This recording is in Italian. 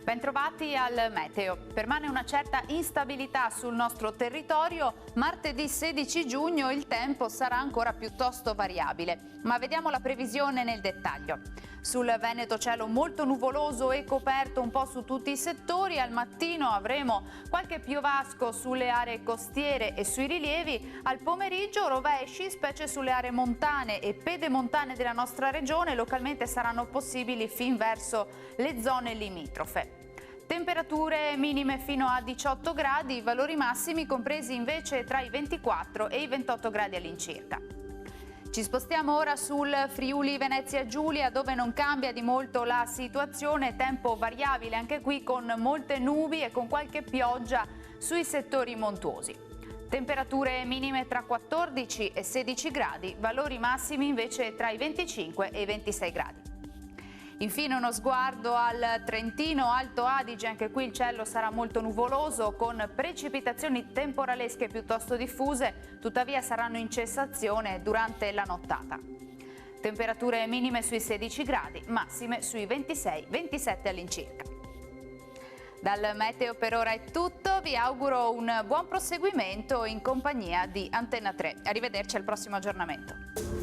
Bentrovati al meteo. Permane una certa instabilità sul nostro territorio. Martedì 16 giugno il tempo sarà ancora piuttosto variabile, ma vediamo la previsione nel dettaglio. Sul Veneto cielo molto nuvoloso e coperto un po' su tutti i settori. Al mattino avremo qualche piovasco sulle aree costiere e sui rilievi. Al pomeriggio rovesci, specie sulle aree montane e pedemontane della nostra regione, localmente saranno possibili fin verso le zone limitrofe. Temperature minime fino a 18 gradi, valori massimi compresi invece tra i 24 e i 28 gradi all'incirca. Ci spostiamo ora sul Friuli Venezia Giulia, dove non cambia di molto la situazione, tempo variabile anche qui con molte nubi e con qualche pioggia sui settori montuosi. Temperature minime tra 14 e 16 gradi, valori massimi invece tra i 25 e i 26 gradi. Infine uno sguardo al Trentino Alto Adige, anche qui il cielo sarà molto nuvoloso con precipitazioni temporalesche piuttosto diffuse, tuttavia saranno in cessazione durante la nottata. Temperature minime sui 16 gradi, massime sui 26-27 all'incirca. Dal meteo per ora è tutto, vi auguro un buon proseguimento in compagnia di Antenna 3. Arrivederci al prossimo aggiornamento.